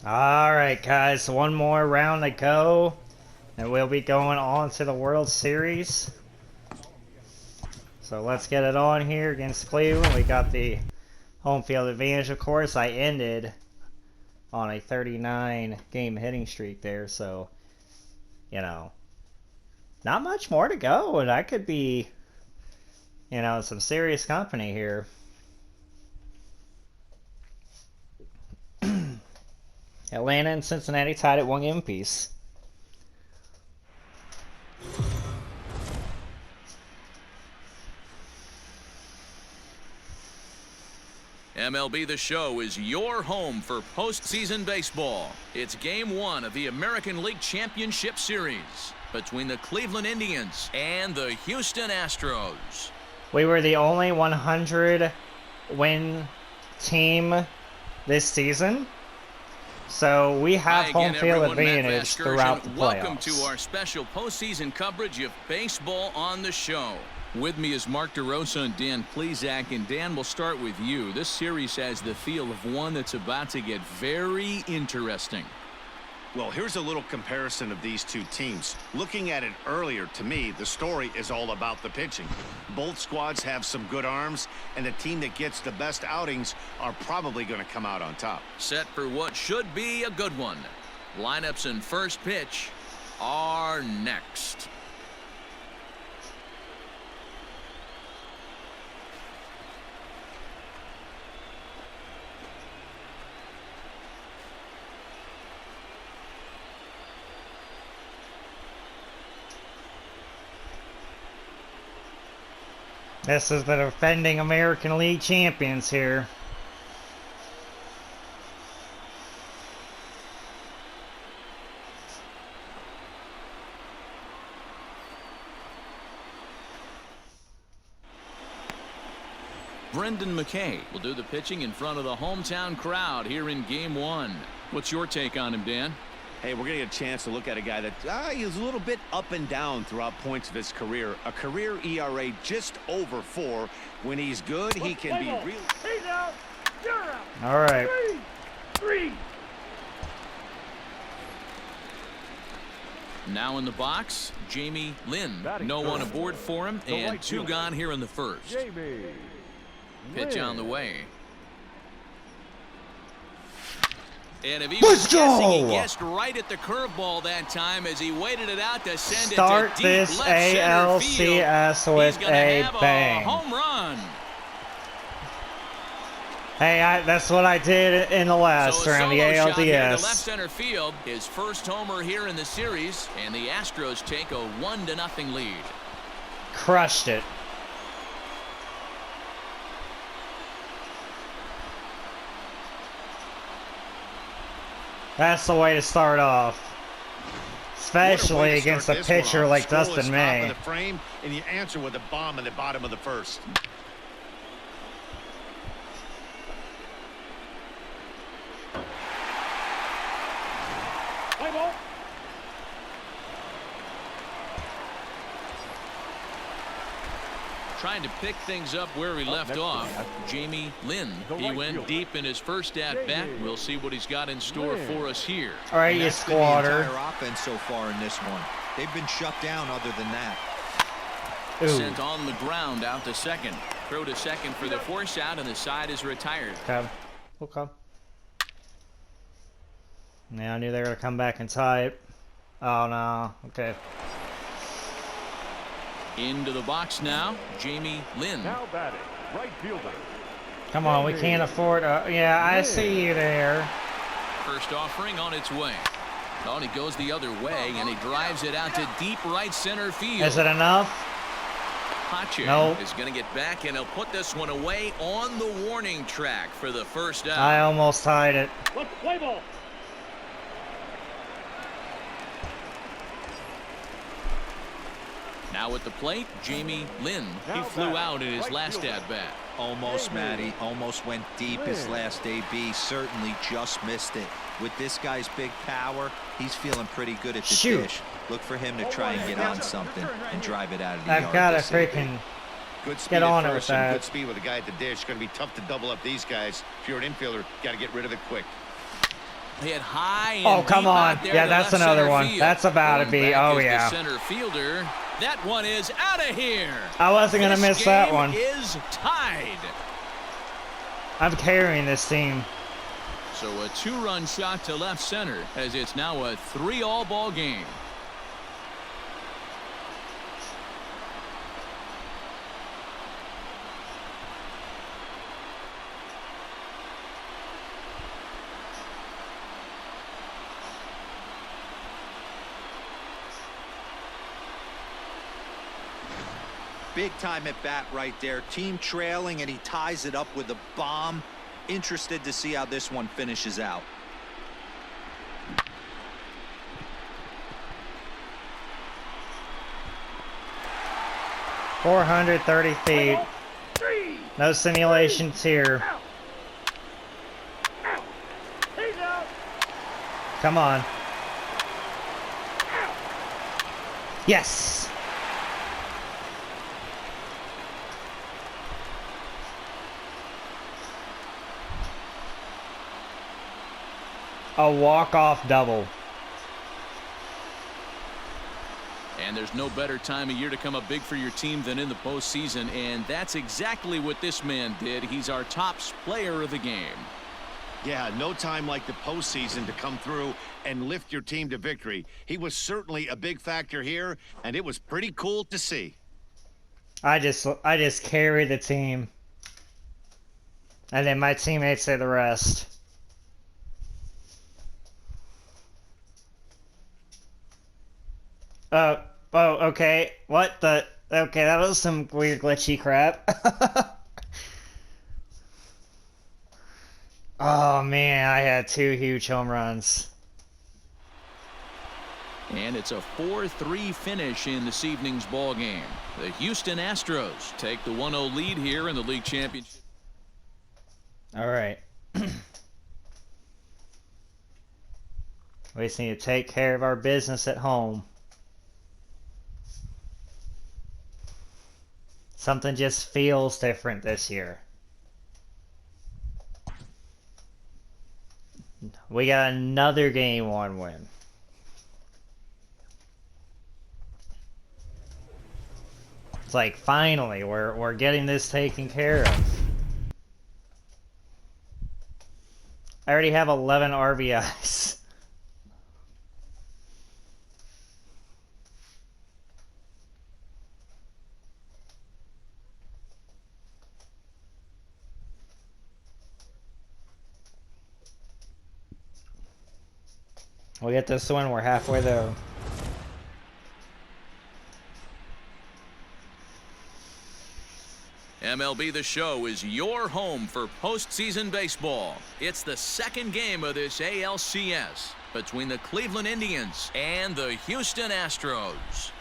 Alright guys, so one more round to go and we'll be going on to the World Series. So let's get it on here against Cleveland. We got the home field advantage, of course. I ended on a 39 game hitting streak there, so you know, not much more to go and I could be, you know, some serious company here. Atlanta and Cincinnati tied at 1 game apiece. MLB The Show is your home for postseason baseball. It's Game 1 of the American League Championship Series between the Cleveland Indians and the Houston Astros. We were the only 100-win team this season, so we have home field advantage throughout the playoffs. Welcome to our special postseason coverage of Baseball on the Show. With me is Mark DeRosa and Dan Plesac. And Dan, we'll start with you. This series has the feel of one that's about to get very interesting. Well, here's a little comparison of these two teams. Looking at it earlier, to me, the story is all about the pitching. Both squads have some good arms, and the team that gets the best outings are probably going to come out on top. Set for what should be a good one. Lineups and first pitch are next. This is the defending American League champions here. Brendan McKay will do the pitching in front of the hometown crowd here in Game 1. What's your take on him, Dan? Hey, we're going to get a chance to look at a guy that he's a little bit up and down throughout points of his career. A career ERA just over 4. When he's good, he can be real. He's out. You're out. All right. Three. Now in the box, Jamie Lynn. No one aboard for him, and 2 gone here in the first. Pitch on the way. And if he was guessing, he guessed right at the curveball that time as he waited it out to send Start it to deep this left center field. ALCS with a bang. Home run. Hey, that's what I did in the last round, the shot here to left ALDS. center field, his first homer here in the series, and the Astros take a 1-0 lead. Crushed it. That's the way to start off, especially against a pitcher like Dustin May. The frame, and you answer with a bomb in the bottom of the first. Play ball. Trying to pick things up where he left off. Jamie Lynn. He went deep in his first at-bat. We'll see what he's got in store for us here. All right, you squatter. The entire offense so far in this one. They've been shut down other than that. Ooh. Sent on the ground out to second. Throw to second for the force out, and the side is retired. Okay. Okay. Yeah, I knew they were going to come back and tie it. Oh, no. Okay. Into the box now, Jamie Lynn. Now batting, right fielder. Come on, we can't afford... yeah, I see you there. First offering on its way. Oh, and he goes the other way, and he drives it out to deep right center field. Is it enough? Pache Nope. is going to get back, and he'll put this one away on the warning track for the first out. I almost tied it. Let's play ball. Now at the plate, Jamie Lynn. He flew out in his last at-bat. Almost, Matty. Almost went deep his last AB. Certainly just missed it. With this guy's big power, he's feeling pretty good at the dish. Look for him to try and get on something and drive it out of the yard. I've got to freaking Good speed get on at it with first and that. good speed with a guy at the dish. Going to be tough to double up these guys. If you're an infielder, got to get rid of it quick. Hit high and Oh, come deep on. out there Yeah, to that's left another center one. field. That's about to Going be. back Oh, is the yeah. center fielder. That one is out of here. I wasn't going to This miss that game one. is tied. I'm carrying this team. So a 2-run shot to left center as it's now a 3-all ball game. Big time at bat right there. Team trailing, and he ties it up with a bomb. Interested to see how this one finishes out. .430 feet. No simulations here. He's out. Come on. Yes. A walk-off double. And there's no better time of year to come up big for your team than in the postseason, and that's exactly what this man did. He's our top player of the game. Yeah, no time like the postseason to come through and lift your team to victory. He was certainly a big factor here, and it was pretty cool to see. I just carry the team. And then my teammates say the rest. Oh, okay. What the? Okay, that was some weird glitchy crap. Oh man, I had 2 huge home runs. And it's a 4-3 finish in this evening's ball game. The Houston Astros take the 1-0 lead here in the league championship. All right. We just need to take care of our business at home. Something just feels different this year. We got another Game 1 win. It's like finally we're getting this taken care of. I already have 11 RBIs. We get this one, we're halfway there. MLB The Show is your home for postseason baseball. It's the second game of this ALCS between the Cleveland Indians and the Houston Astros.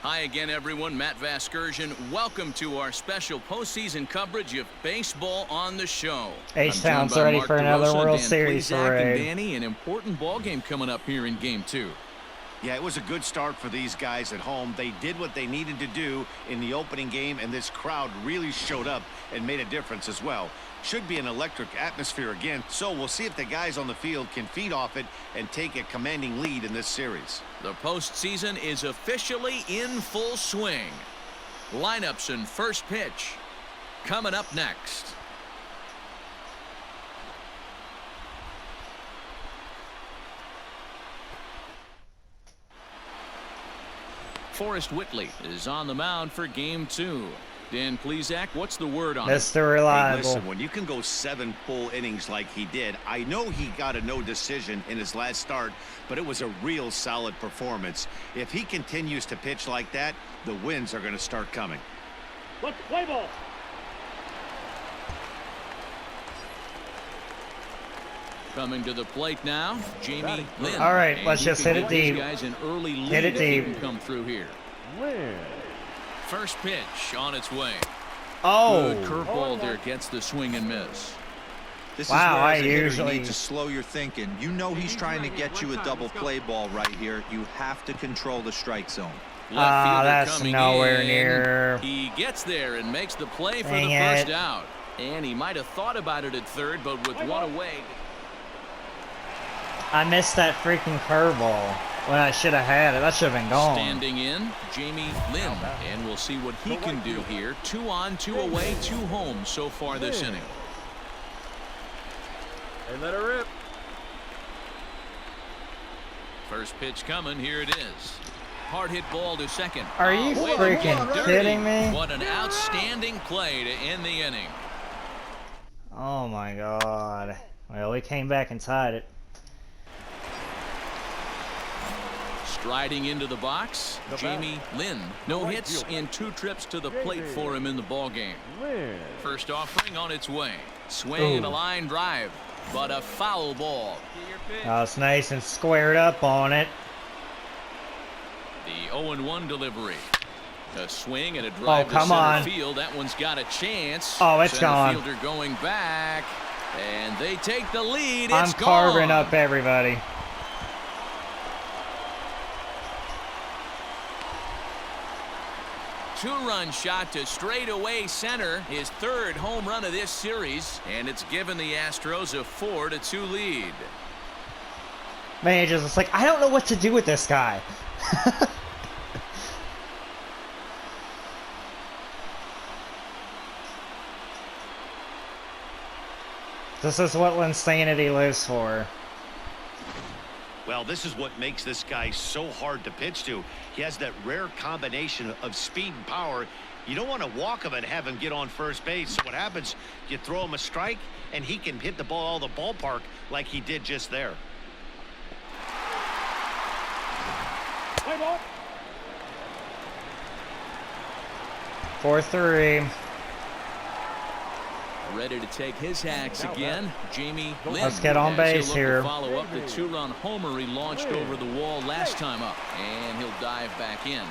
Hi again, everyone. Matt Vasgersian. Welcome to our special postseason coverage of Baseball on the Show. H-Town's ready for another World Series parade. And Danny, an important ball game coming up here in Game 2. Yeah, it was a good start for these guys at home. They did what they needed to do in the opening game, and this crowd really showed up and made a difference as well. Should be an electric atmosphere again, so we'll see if the guys on the field can feed off it and take a commanding lead in this series. The postseason is officially in full swing. Lineups and first pitch coming up next. Forrest Whitley is on the mound for Game 2. Dan Plesac, what's the word on it? Mr. Reliable. Hey, listen, when you can go 7 full innings like he did, I know he got a no decision in his last start, but it was a real solid performance. If he continues to pitch like that, the wins are going to start coming. Let's play ball. Coming to the plate now, Jamie Lynn. All right, And let's you just can hit it give these deep. guys an early lead Hit it if they deep. can come through here. Win. First pitch on its way. Oh, Good curveball there, gets the swing and miss. This Wow, is where I as a hitter, usually- you need to slow your thinking. You know he's trying to get you a double play ball right here. You have to control the strike zone. that's coming nowhere in. near. He gets there and makes the play for Dang the it. first out. And he might have thought about it at third, but with one away. I missed that freaking curveball when I should have had it. That should have been gone. Standing in, Jamie Lynn. And we'll see what he can do here. 2 on, 2 away, 2 home so far this inning. Hey, let her rip. First pitch coming. Here it is. Hard hit ball to second. Are you Way freaking dirty. kidding me? What an outstanding play to end the inning. Oh my god. Well, we came back and tied it. Striding into the box, Jamie Lynn. No hits in 2 trips to the plate for him in the ballgame. Lynn. First offering on its way. Swing and a line drive, but a foul ball. Oh, it's nice and squared up on it. The 0-1 delivery. A swing and a drive to come center on. field. That one's got a chance. Oh, it's Center gone. Fielder going back, and they take the lead. I'm It's carving gone. up everybody. Two-run shot to straightaway center, his 3rd home run of this series, and it's given the Astros a 4-2 lead. Managers, it's like, I don't know what to do with this guy. This is what Linsanity lives for. Well, this is what makes this guy so hard to pitch to. He has that rare combination of speed and power. You don't want to walk him and have him get on first base. So what happens, you throw him a strike, and he can hit the ball out of the ballpark like he did just there. Play ball. 4-3. Ready to take his hacks again, Jamie Lynn. Let's get on As base he'll look to here. follow up the 2-run homer he launched over the wall last time up, and he'll dive back in.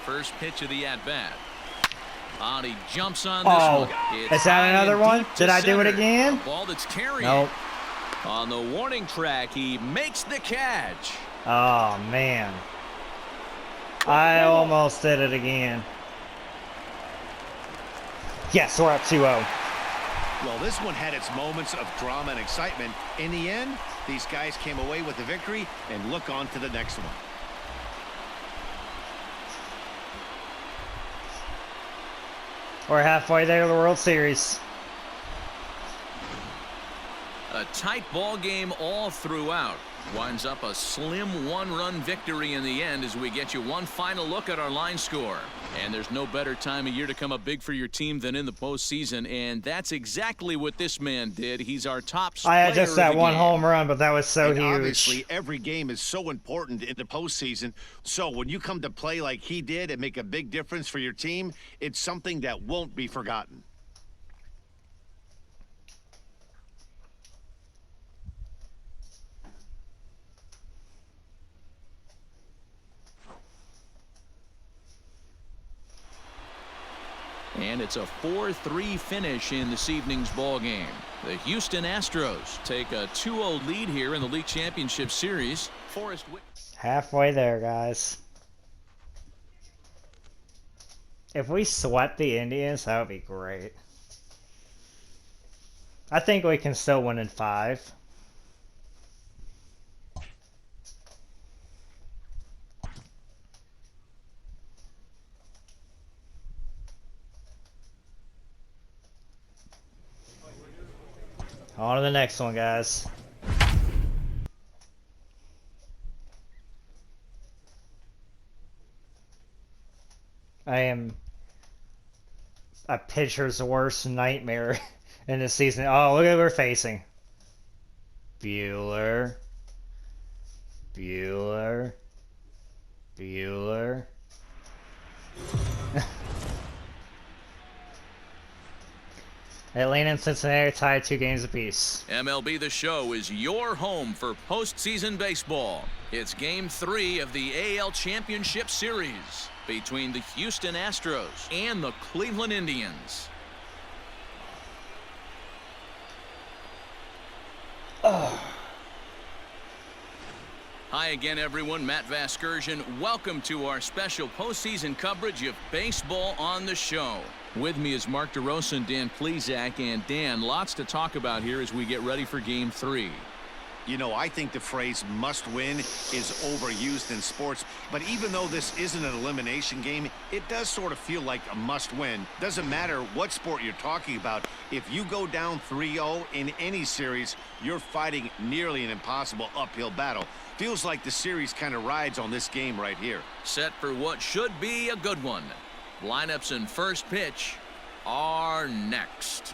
First pitch of the at-bat. And he jumps on this Oh, one. It's is that high another and one? deep to Did I do it center. again? A ball that's carrying. Nope. On the warning track, he makes the catch. Oh, man. I almost did it again. Yes, we're up 2-0. Well, this one had its moments of drama and excitement. In the end, these guys came away with the victory and look on to the next one. We're halfway there to the World Series. A tight ball game all throughout. Winds up a slim 1-run victory in the end as we get you one final look at our line score. And there's no better time of year to come up big for your team than in the postseason, and that's exactly what this man did. He's our top I had player just of that the one game. home run, but that was so And huge. obviously, every game is so important in the postseason. So when you come to play like he did and make a big difference for your team, it's something that won't be forgotten. And it's a 4-3 finish in this evening's ball game. The Houston Astros take a 2-0 lead here in the league championship series. Forrest Whit Halfway there, guys. If we swept the Indians, that would be great. I think we can still win in 5. On to the next one, guys. I am a pitcher's worst nightmare in this season. Oh, look at who we're facing. Bueller. Bueller. Bueller. Atlanta and Cincinnati tied 2 games apiece. MLB The Show is your home for postseason baseball. It's Game 3 of the AL Championship Series between the Houston Astros and the Cleveland Indians. Hi again, everyone. Matt Vasgersian. Welcome to our special postseason coverage of baseball on the show. With me is Mark DeRosa and Dan Plesac. And Dan, lots to talk about here as we get ready for Game 3. You know, I think the phrase must win is overused in sports, but even though this isn't an elimination game, it does sort of feel like a must win. Doesn't matter what sport you're talking about. If you go down 3-0 in any series, you're fighting nearly an impossible uphill battle. Feels like the series kind of rides on this game right here. Set for what should be a good one. Lineups and first pitch are next.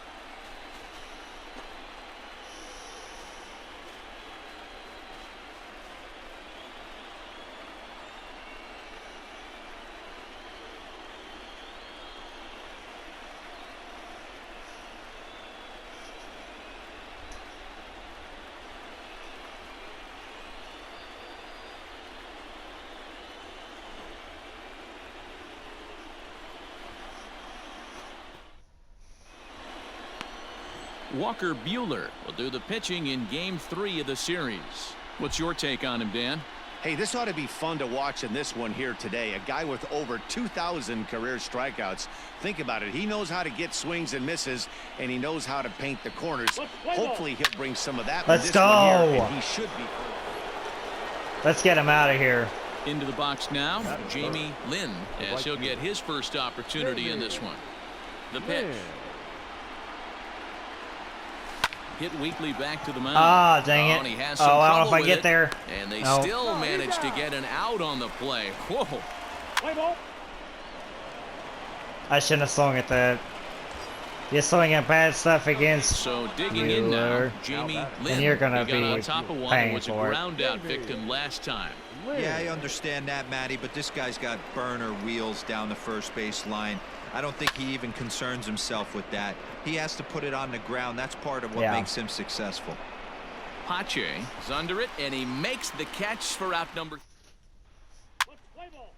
Walker Buehler will do the pitching in Game 3 of the series. What's your take on him, Dan? Hey, this ought to be fun to watch in this one here today. A guy with over 2,000 career strikeouts. Think about it. He knows how to get swings and misses, and he knows how to paint the corners. Hopefully, he'll bring some of that. Let's go. Here, and he should be. Let's get him out of here. Into the box now, Jamie Lynn, as he'll get his first opportunity in this one. The pitch. Hit weakly back to the mound. Ah, dang it. And he has Oh, some I don't know trouble if I with get it, there. And they No. still managed to get an out on the play. Whoa. Play ball. I shouldn't have swung at that. You're swinging at bad stuff against So digging in now, Buehler. Jamie Lynn. And you're gonna He got on be top of one paying and was a for it. ground out victim last time. Yeah, I understand that, Matty, but this guy's got burner wheels down the first base line. I don't think he even concerns himself with that. He has to put it on the ground. That's part of what makes him successful. Pache is under it, and he makes the catch for out number. Play ball.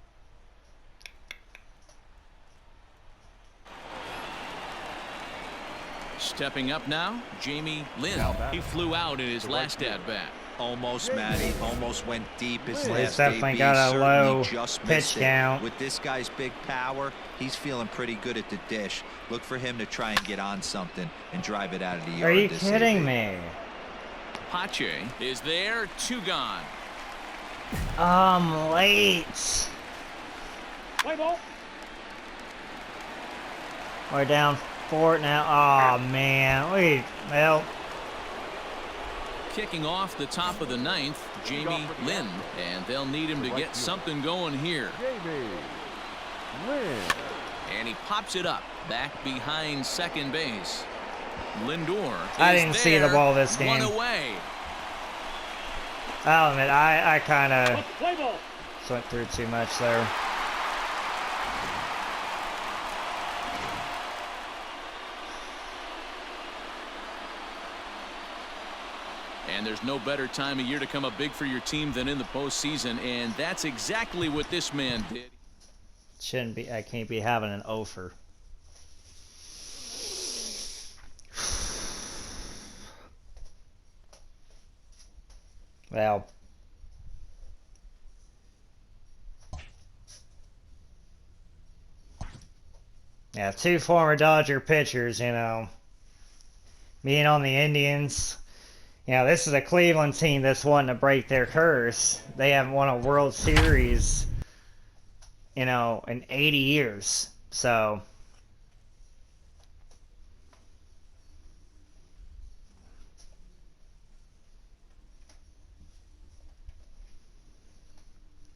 Stepping up now, Jamie Lynn. He flew out in his last at-bat. Almost, Matty. Almost went deep his He's last definitely AB. got a Certainly low just pitch missed it. count. With this guy's big power, he's feeling pretty good at the dish. Look for him to try and get on something and drive it out of the yard. Are you this kidding AB. me? Pache is there, 2 gone. I'm late. Play ball. We're down 4 now. Oh man. Well. Kicking off the top of the 9th, Jamie Lynn, and they'll need him to get something going here. And he pops it up back behind second base. Lindor I is didn't see the there, ball this game. 1 away. I'll admit, I kind of Play ball. went through too much there. And there's no better time of year to come up big for your team than in the postseason, and that's exactly what this man did. Shouldn't be. I can't be having an offer. Well. Yeah, 2 former Dodger pitchers, you know, being on the Indians. You know, this is a Cleveland team that's wanting to break their curse. They haven't won a World Series, you know, in 80 years. So,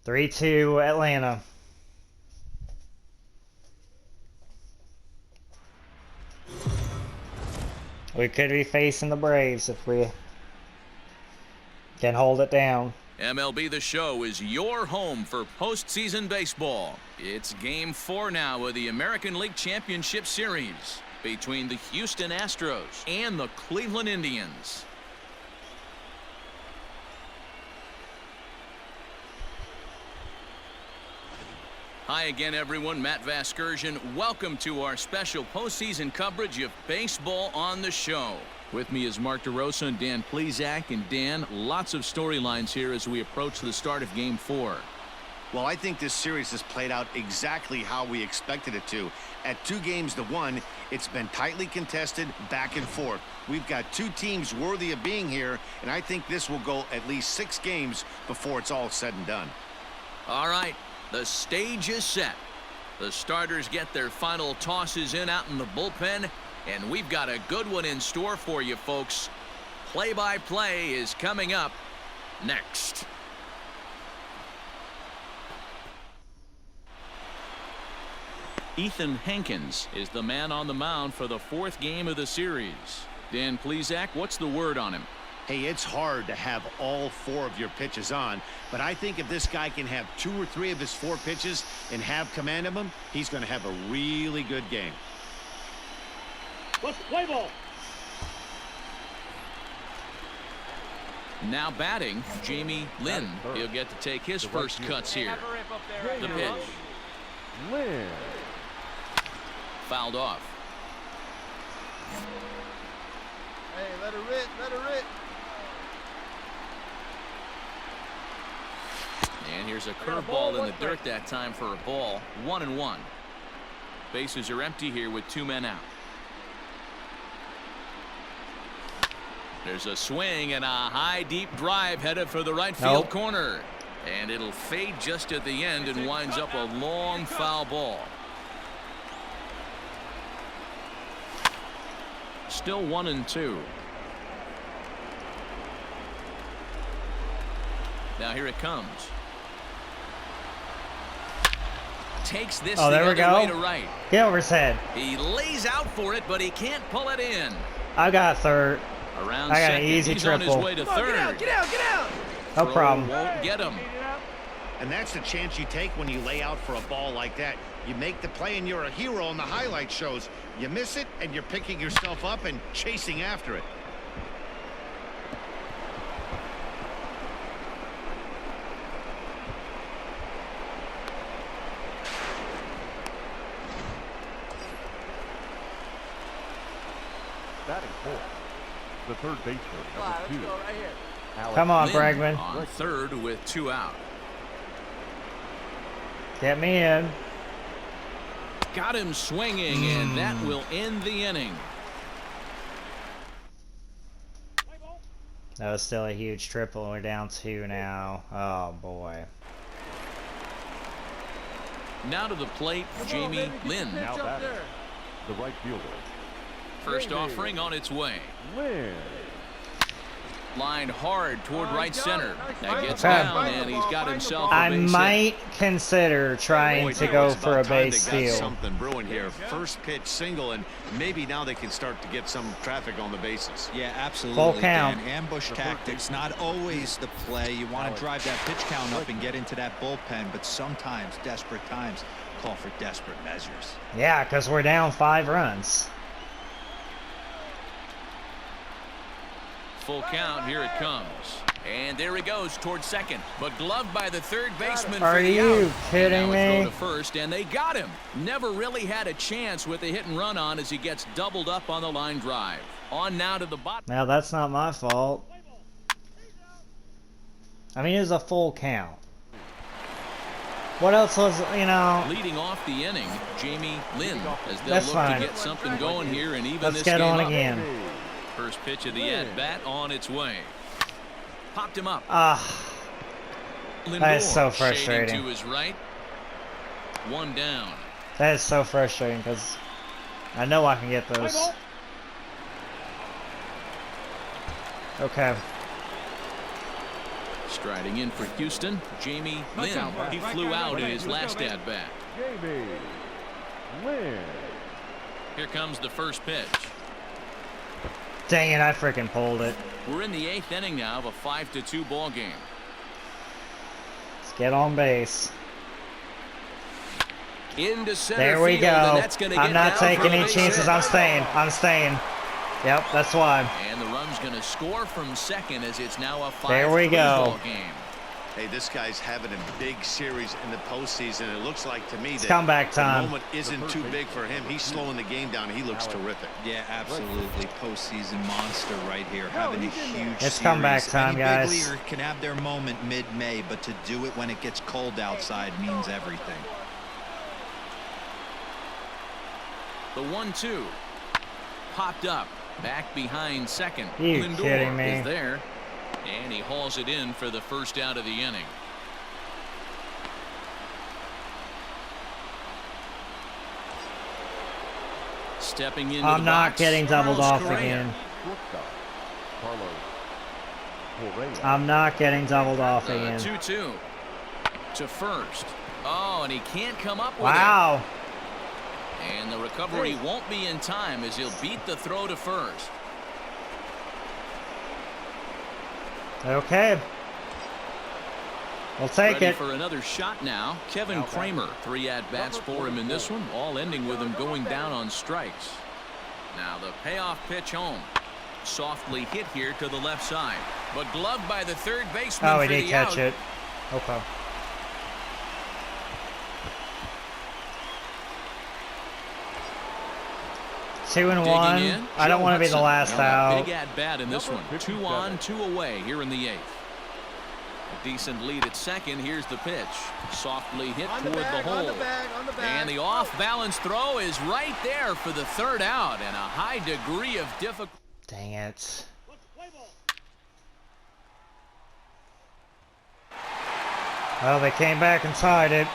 (3-2) Atlanta. We could be facing the Braves if we can hold it down. MLB The Show is your home for postseason baseball. It's Game 4 now of the American League Championship Series between the Houston Astros and the Cleveland Indians. Hi again, everyone. Matt Vasgersian. Welcome to our special postseason coverage of Baseball on the Show. With me is Mark DeRosa and Dan Plesac. And Dan, lots of storylines here as we approach the start of Game 4. Well, I think this series has played out exactly how we expected it to. At 2-1, it's been tightly contested, back and forth. We've got two teams worthy of being here, and I think this will go at least 6 games before it's all said and done. All right, the stage is set. The starters get their final tosses in out in the bullpen, and we've got a good one in store for you, folks. Play-by-play is coming up next. Ethan Hankins is the man on the mound for the 4th game of the series. Dan Plesac, what's the word on him? Hey, it's hard to have all 4 of your pitches on, but I think if this guy can have 2 or 3 of his 4 pitches and have command of them, he's going to have a really good game. Let's play ball. Now batting, Jamie Lynn. He'll get to take his first cuts here. The pitch. Lynn. Fouled off. Hey, let her rip, let her rip. And here's a curveball in the dirt that time for a ball. 1-1. Bases are empty here with 2 men out. There's a swing and a high deep drive headed for the right field corner. And it'll fade just at the end and winds up a long foul ball. Still 1-2. Now here it comes. Takes this the there we other go. way to right. Get over his head. He lays out for it, but he can't pull it in. I got third. Around I got an second, easy he's triple. on his way to third. Get out. No Throw problem. Won't get him. And that's the chance you take when you lay out for a ball like that. You make the play and you're a hero on the highlight shows. You miss it and you're picking yourself up and chasing after it. Batting fourth, the third baseman, number 2. Alex Come on, Lynn Bregman. on third with 2 out. Get me in. Got him swinging, and that will end the inning. That was still a huge triple. We're down 2 now. Oh, boy. Now to the plate, Jamie Lynn. Now batting, the right fielder, First offering on its way. Lynn. Lined hard toward right center. That gets Okay. down, and he's got himself a I base hit. might consider trying Boy, to Joe, go it's for about a time base they got steal. something brewing here. First pitch single, and maybe now they can start to get some traffic on the bases. Yeah, absolutely. Full count. Dan. Ambush tactics, not always the play. You want to drive that pitch count up and get into that bullpen, but sometimes desperate times call for desperate measures. Yeah, because we're down 5 runs. Full count, here it comes. And there he goes towards second, but gloved by the third baseman Are for the you out. kidding And now me? a throw to first, and they got him. Never really had a chance with a hit and run on as he gets doubled up on the line drive. On now to the bottom. Now, that's not my fault. I mean, it was a full count. What else was, you know? Leading off the inning, Jamie Lynn, as they'll That's look fine. to get something going here and even Let's this get game on up. again. First pitch of the at-bat on its way. Popped him up. Ah, that is Lindor so shading frustrating. to his right. 1 down. that is so frustrating because I know I can get those. Okay. Striding in for Houston, Jamie Lynn. He flew out in his last at-bat. Jamie Lynn. Here comes the first pitch. Dang it, I freaking pulled it. We're in the 8th inning now of a 5-2 ball game. Let's get on base. Into center There we field, and go. that's gonna I'm get not down for taking a any base chances. hit. I'm staying. I'm staying. Yep, that's why. And the run's going to score from second as it's now a 5-3 There we go. ball game. Hey, this guy's having a big series in the postseason. It looks like to me It's that comeback time. the moment isn't too big for him. He's slowing the game down. He looks terrific. Yeah, absolutely. Postseason monster right here, having a huge It's series. comeback time, Any guys. big leaguer can have their moment mid-May, but to do it when it gets cold outside means everything. The 1-2 popped up, back behind second. You Lindor kidding me? is there, and he hauls it in for the first out of the inning. Stepping into I'm the not box, getting doubled Carlos off Correa. again. Shortstop, Carlos Correa. I'm not getting doubled off The again. 2-2 to first. Oh, and he can't come up with Wow. it. And the recovery won't be in time as he'll beat the throw to first. Okay. We'll take Ready it. for another shot now. Kevin Kramer, 3 at-bats for him in this one, all ending with him going down on strikes. Now the payoff pitch home. Softly hit here to the left side, but gloved by the third baseman. Oh, he for did the catch out. it. Okay. Two and Digging one. in, I don't Joe want to be the Hudson. last Now a out. Big at-bat in this one. 2 on, 2 away here in the 8th. A decent lead at second. Here's the pitch. Softly hit toward the hole. And the off-balance throw is right there for the third out, and a high degree of difficulty. Dang it. Well, they came back and tied it.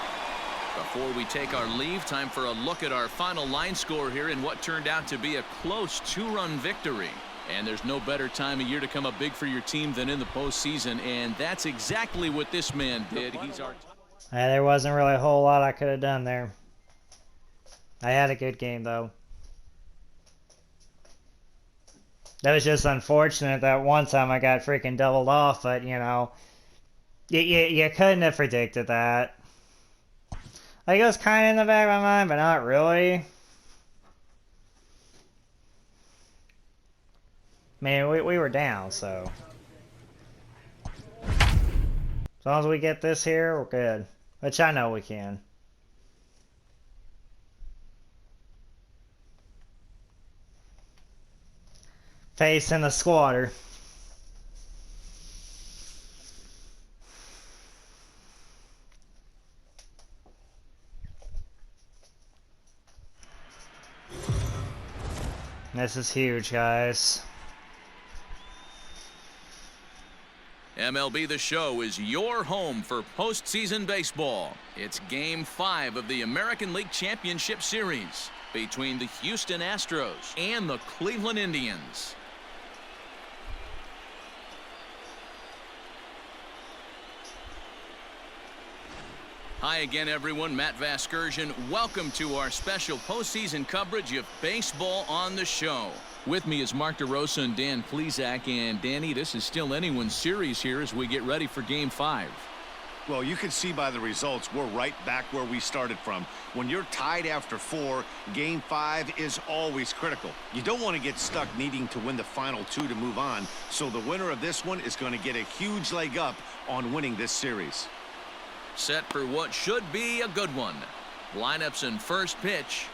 Before we take our leave, time for a look at our final line score here in what turned out to be a close 2-run victory. And there's no better time of year to come up big for your team than in the postseason, and that's exactly what this man did. He's our... There wasn't really a whole lot I could have done there. I had a good game, though. That was just unfortunate that one time I got freaking doubled off, but, you know, you couldn't have predicted that. Like, it was kind of in the back of my mind, but not really. Man, we were down, so. As long as we get this here, we're good. Which I know we can. Facing the squatter. This is huge, guys. MLB The Show is your home for postseason baseball. It's Game 5 of the American League Championship Series between the Houston Astros and the Cleveland Indians. Hi again, everyone. Matt Vasgersian. Welcome to our special postseason coverage of Baseball on the Show. With me is Mark DeRosa and Dan Plesac. And Danny, this is still anyone's series here as we get ready for Game 5. Well, you can see by the results, we're right back where we started from. When you're tied after 4, Game 5 is always critical. You don't want to get stuck needing to win the final 2 to move on. So the winner of this one is going to get a huge leg up on winning this series. Set for what should be a good one. Lineups and first pitch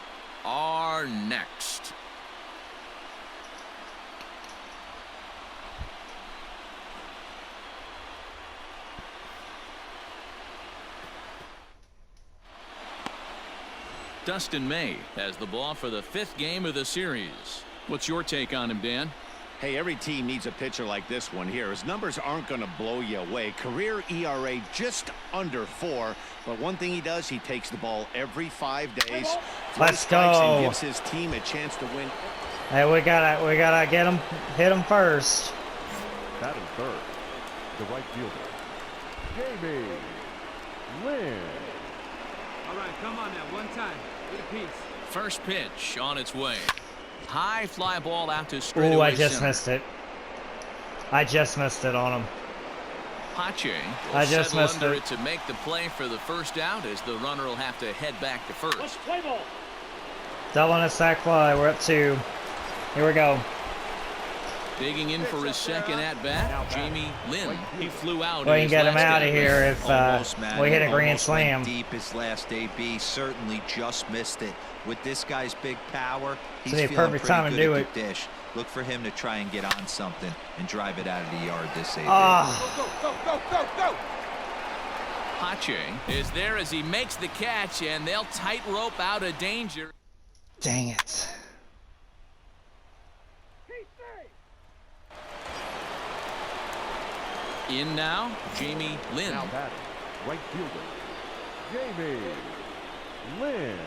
are next. Dustin May has the ball for the 5th game of the series. What's your take on him, Dan? Hey, every team needs a pitcher like this one here. His numbers aren't going to blow you away. Career ERA just under 4. But one thing he does, he takes the ball every 5 days. Let's go. And go. gives his team a chance to win. Hey, we gotta get him, hit him first. Batting third, the right fielder, Jamie Lynn. All right, come on now, one time. Get a piece. First pitch on its way. High fly ball out to straightaway Ooh, I just center. missed it. I just missed it on him. Pache will I just settle missed under it. it to make the play for the first out as the runner will have to head back to first. Let's play ball. Double and a sack fly. We're up 2. Here we go. Digging in for his second at-bat, Jamie Lynn. He flew out. We can get him out of here if we hit a grand slam. Went deep his last AB, certainly just missed it. With this guy's big power, he's the feeling perfect time to do it. Dish. Look for him to try and get on something and drive it out of the yard this AB. Oh. Pache is there as he makes the catch, and they'll tightrope out of danger. Dang it. In now, Jamie Lynn. Now batting, right fielder, Jamie Lynn.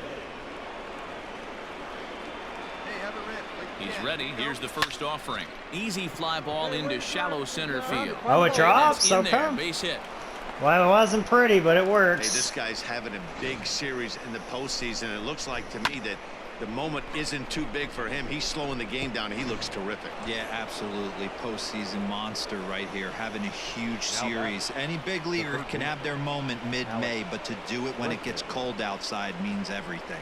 He's ready. Here's the first offering. Easy fly ball into shallow center field. Oh, it drops. That's in there. Okay. Base hit. Well, it wasn't pretty, but it Hey, works. this guy's having a big series in the postseason. It looks like to me that the moment isn't too big for him. He's slowing the game down. He looks terrific. Yeah, absolutely. Postseason monster right here, having a huge series. Any big leaguer can have their moment mid-May, but to do it when it gets cold outside means everything.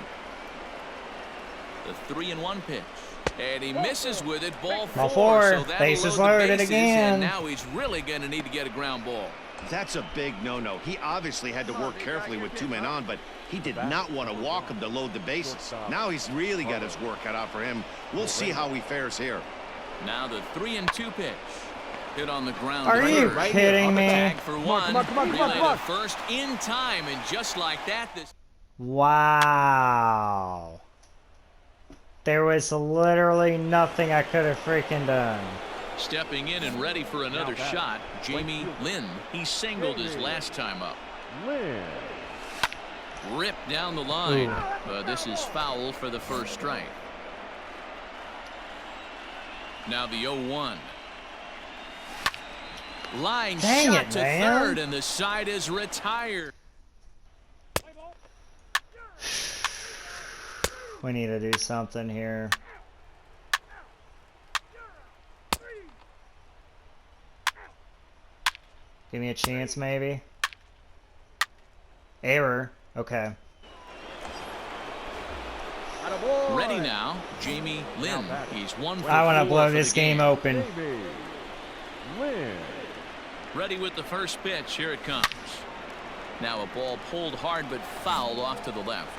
The 3-1 pitch. And he misses with it. Ball Ball four. four. So that'll Bases load the loaded bases, again. And now he's really going to need to get a ground ball. That's a big no-no. He obviously had to work carefully with 2 men on, but he did not want to walk him to load the bases. Now he's really got his work cut out for him. We'll see how he fares here. Now the 3-2 pitch. Hit on the ground. Are you Right kidding on the me? tag for one. come on. Relay to first in time, and just like that, this. Wow. There was literally nothing I could have freaking done. Stepping in and ready for another shot, Jamie Lynn. He singled his last time up. Lynn. Ripped down the line, but this is foul for the first strike. Now the 0-1. Line Dang shot it, to man. third, and the side is retired. We need to do something here. Give me a chance, maybe. Error. Okay. Ready now, Jamie Lynn. He's 1 for 4 I want to blow for this the game open. Jamie Lynn. Ready with the first pitch. Here it comes. Now a ball pulled hard but fouled off to the left.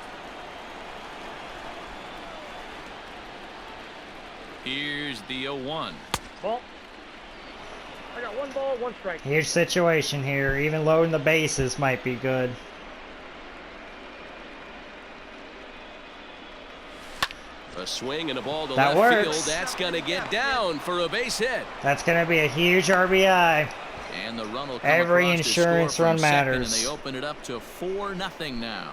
Here's the 0-1. Ball. I got 1 ball, 1 strike. Huge situation here. Even loading the bases might be good. A swing and a ball to That left works. field. That's going to get down for a base hit. That's going to be a huge RBI. And the run will come Every across to insurance score from run second, matters. And they open it up to 4-0 now.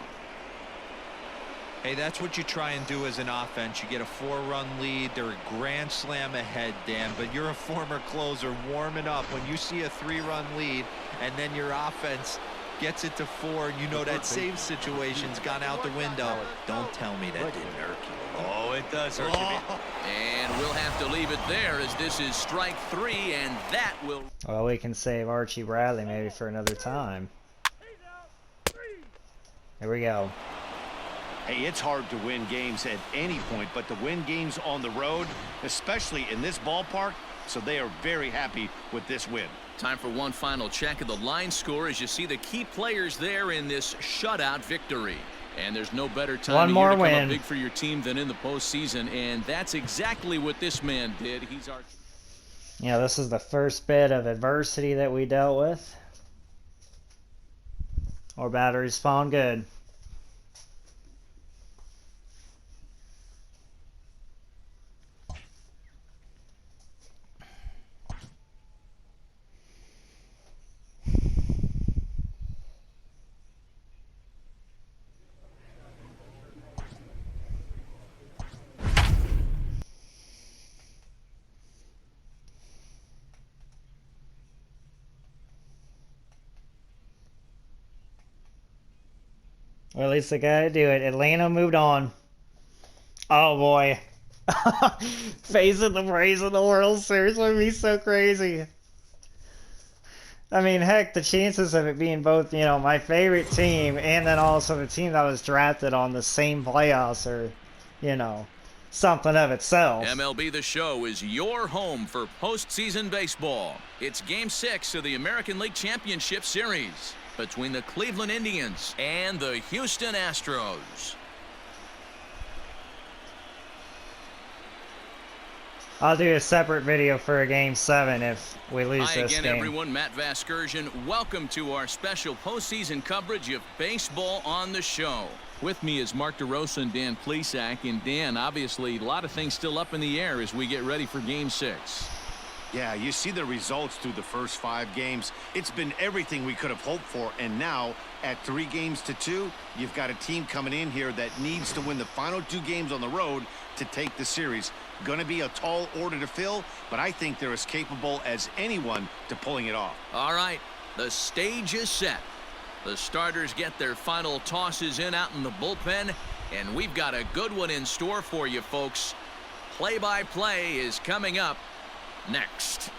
Hey, that's what you try and do as an offense. You get a 4-run lead. They're a grand slam ahead, Dan, but you're a former closer warming up. When you see a 3-run lead and then your offense gets it to 4, and you know that save situation's gone out the window, don't tell me that didn't irk you. Oh, it does hurt you. And we'll have to leave it there as this is strike 3, and that will. Well, we can save Archie Bradley maybe for another time. Here we go. Hey, it's hard to win games at any point, but to win games on the road, especially in this ballpark, so they are very happy with this win. Time for one final check of the line score as you see the key players there in this shutout victory. And there's no better time One of more year to come win. up big for your team than in the postseason, and that's exactly what this man did. He's our. Yeah, this is the first bit of adversity that we dealt with. Our batteries spawn good. Or at least they gotta do it. Atlanta moved on. Oh boy. Facing the Braves in the World Series would be so crazy. I mean, heck, the chances of it being both, you know, my favorite team and then also the team that was drafted on the same playoffs are, you know, something of itself. MLB The Show is your home for postseason baseball. It's Game 6 of the American League Championship Series between the Cleveland Indians and the Houston Astros. I'll do a separate video for a Game 7 if we lose Hi this again, game. everyone. Matt Vasgersian. Welcome to our special postseason coverage of Baseball on the Show. With me is Mark DeRosa and Dan Plesac. And Dan, obviously, a lot of things still up in the air as we get ready for Game 6. Yeah, you see the results through the first 5 games. It's been everything we could have hoped for, and now at 3-2, you've got a team coming in here that needs to win the final 2 games on the road to take the series. Going to be a tall order to fill, but I think they're as capable as anyone to pulling it off. All right, the stage is set. The starters get their final tosses in out in the bullpen, and we've got a good one in store for you, folks. Play-by-play is coming up next.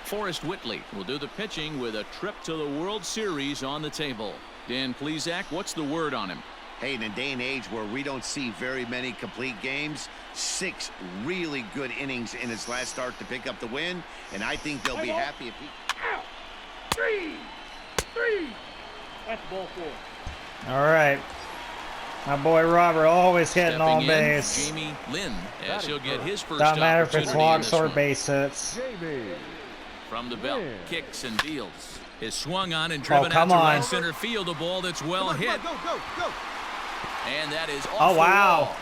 Forrest Whitley will do the pitching with a trip to the World Series on the table. Dan Plesac, what's the word on him? Hey, in a day and age where we don't see very many complete games, 6 really good innings in his last start to pick up the win, and I think they'll be happy if he... Out. 3. That's ball 4. All right. My boy Robert always hitting Stepping on in, base. Jamie Lynn, as he'll get his first Doesn't matter if opportunity it's in walks this or one. base hits. Jamie. From the belt, Lynn. kicks and deals. Is swung on and driven out come to on. right center field. A ball that's well hit. Go. And that is off Oh, the wow. wall.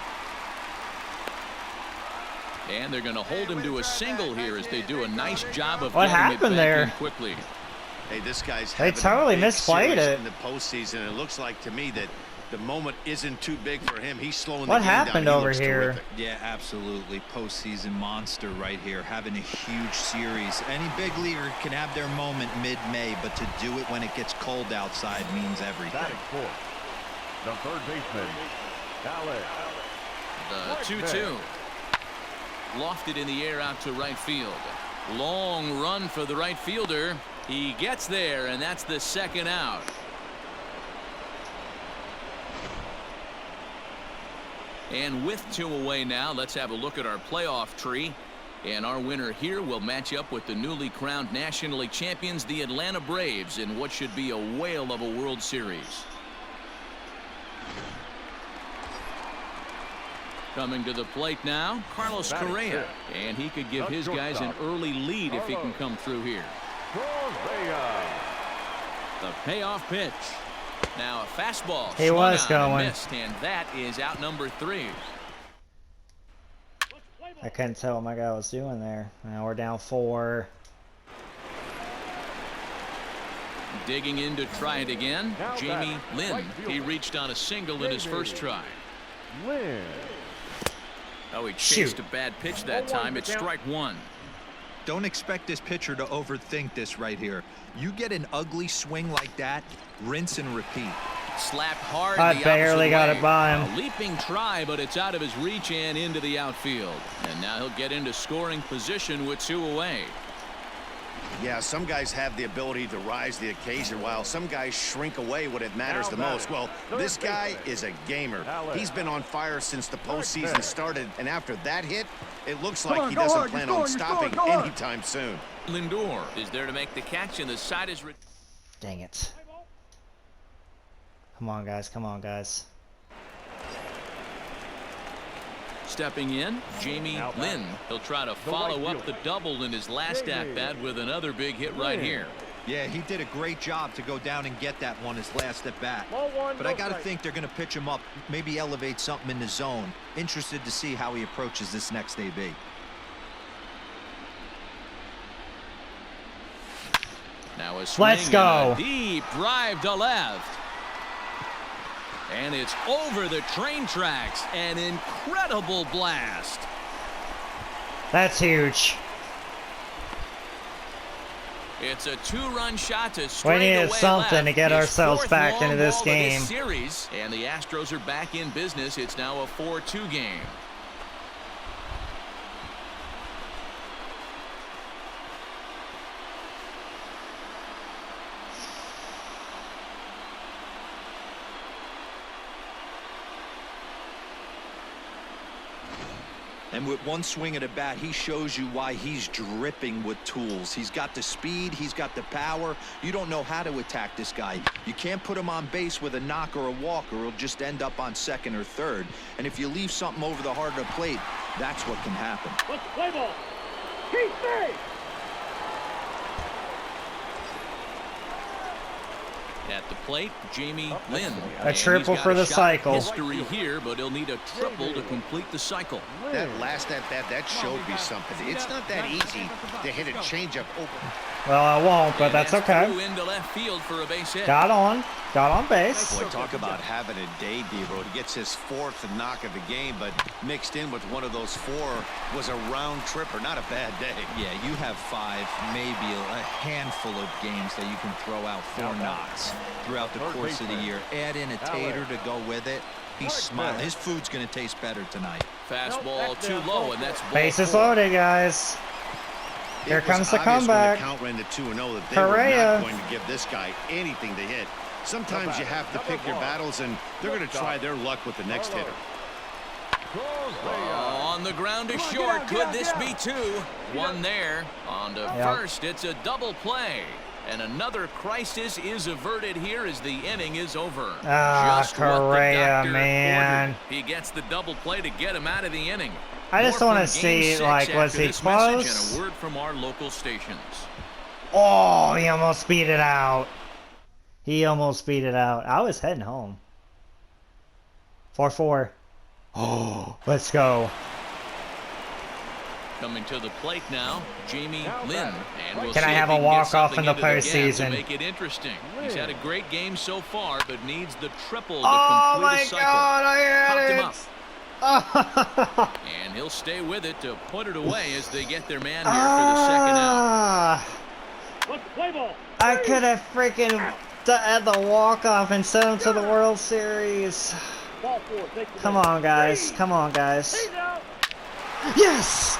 And they're going to hold him to a single here as they do a nice job of What getting it happened back there? in quickly. Hey, this guy's They having a totally big misplayed series it. in the postseason. It looks like to me that the moment isn't too big for him. He's slowing What the game happened down. He over looks here? terrific. Yeah, absolutely. Postseason monster right here, having a huge series. Any big leaguer can have their moment mid-May, but to do it when it gets cold outside means everything. Batting fourth, the third baseman, Alex. The 2-2. Lofted in the air out to right field. Long run for the right fielder. He gets there, and that's the second out. And with 2 away now, let's have a look at our playoff tree. And our winner here will match up with the newly crowned National League champions, the Atlanta Braves, in what should be a whale of a World Series. Coming to the plate now, Carlos Batting Correa. fifth. And he could give The his guys an shortstop. early lead if he can come through here. Correa. The payoff pitch. Now a fastball. He swung was on and going. missed, and that is out number 3. I couldn't tell what my guy was doing there. Now we're down 4. Digging in to try it again, Now Jamie batting, Lynn. right He fielder. reached on a single in his Jamie. first try. Lynn. Oh, he chased Shoot. a bad pitch that time. It's strike 1. Don't expect this pitcher to overthink this right here. You get an ugly swing like that, rinse and repeat. Slapped hard. I the barely opposite got way. it by him. A leaping try, but it's out of his reach and into the outfield. And now he'll get into scoring position with 2 away. Yeah, some guys have the ability to rise the occasion while some guys shrink away when it matters the most. Well, this guy is a gamer. He's been on fire since the postseason started, and after that hit, it looks like he doesn't plan on stopping anytime soon. Lindor is there to make the catch, and the side is... Dang it. Come on, guys. Come on, guys. Stepping in, Jamie Now Lynn. batting. He'll try to The follow right up the fielder. double in his last Jamie at-bat with another big hit right Lynn. here. Yeah, he did a great job to go down and get that one his last at bat. Ball 1, But no I got to strike. think they're going to pitch him up, maybe elevate something in the zone. Interested to see how he approaches this next AB. Now a swing Let's and go. a deep drive to left. And it's over the train tracks. An incredible blast. That's huge. It's a 2-run shot to We straight needed away something left. to get His ourselves fourth back long into this ball of game. Series, and the Astros are back in business. It's now a 4-2 game. And with one swing of the bat, he shows you why he's dripping with tools. He's got the speed, he's got the power. You don't know how to attack this guy. You can't put him on base with a knock or a walk, or he'll just end up on second or third. And if you leave something over the heart of the plate, that's what can happen. Let's play ball. Keep safe. At the plate, Jamie Lynn. A triple for the cycle. History here, but he'll need a triple to complete the cycle. That last at bat, that showed me something. It's not that easy to hit a changeup open. Well, I won't, but that's okay. Threw into left field for a base hit. Got on base. Boy, talk about having a day, Devo. He gets his 4th knock of the game, but mixed in with one of those 4 was a round tripper. Not a bad day. Yeah, you have 5, maybe a handful of games that you can throw out 4 knocks throughout the course of the year. Add in a tater to go with it. He's smiling. His food's going to taste better tonight. Fastball too low, and that's ball Bases 4. loaded, guys. Here comes the comeback. When the count ran to 2-0 that they Correa. were not going to give this guy anything to hit. Sometimes you have to pick your battles, and they're going to try their luck with the next hitter. On the ground to short. Could this be 2? 1 there. On to first. It's a double play. And another crisis is averted here as the inning is over. Ah, Correa, ordered. man. He gets the double play to get him out of the inning. I just More want to from see, Game 6 like, was after he this message close? And a word from our local stations. Oh, he almost beat it out. He almost beat it out. I was heading home. 4-4. Oh, let's go. Coming to the plate now, Jamie Lynn. And we'll Can see I have if he a can get walk-off something in the into gap postseason? to make it interesting. He's had a great game so far, but needs the triple to Oh complete my a cycle. God, I had Popped him it. up. Ah. And he'll stay with it to put it away as they get their man here for the second out. Let's play ball. I could have freaking had the walk-off and sent him to the World Series. Ball 4. Take the Come ball. on, guys. Come on, guys. He's out. Yes!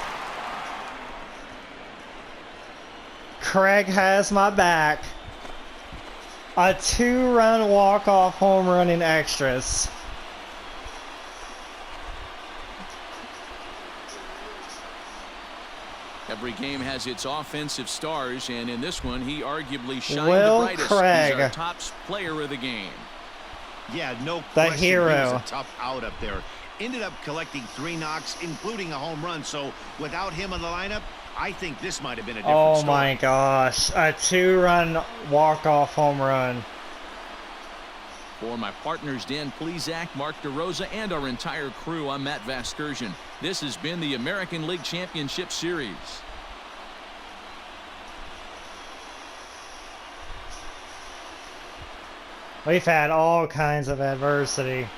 Craig has my back. A 2-run walk-off home run in extras. Every game has its offensive stars, and in this one, he arguably shined Will the brightest. Craig. He's our top player of the game. Yeah, no The question. hero. He was a tough out up there. Ended up collecting 3 knocks, including a home run. So without him in the lineup, I think this might have been a different Oh story. my gosh. A 2-run walk-off home run. For my partners, Dan Plesac, Mark DeRosa, and our entire crew, I'm Matt Vasgersian. This has been the American League Championship Series. We've had all kinds of adversity.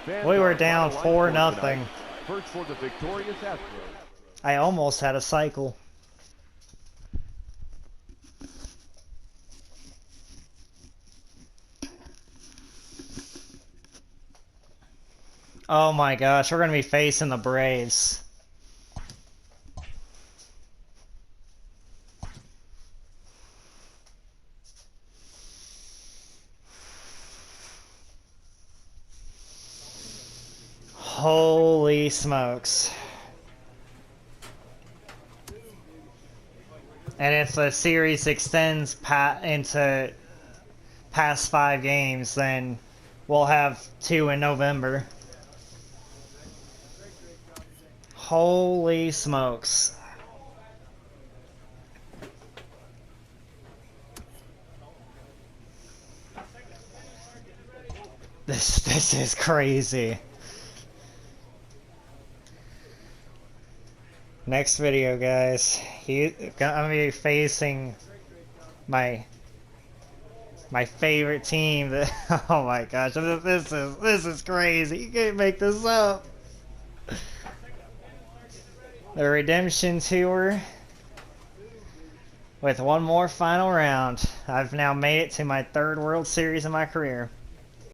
We were down 4-0. First for the victorious Astros. I almost had a cycle. Oh my gosh, we're going to be facing the Braves. Holy smokes. And if the series extends into past 5 games, then we'll have 2 in November. Holy smokes. This is crazy. Next video, guys. I'm gonna be facing my favorite team. That, oh my gosh, this is crazy. You can't make this up. The Redemption Tour with one more final round. I've now made it to my 3rd World Series in my career.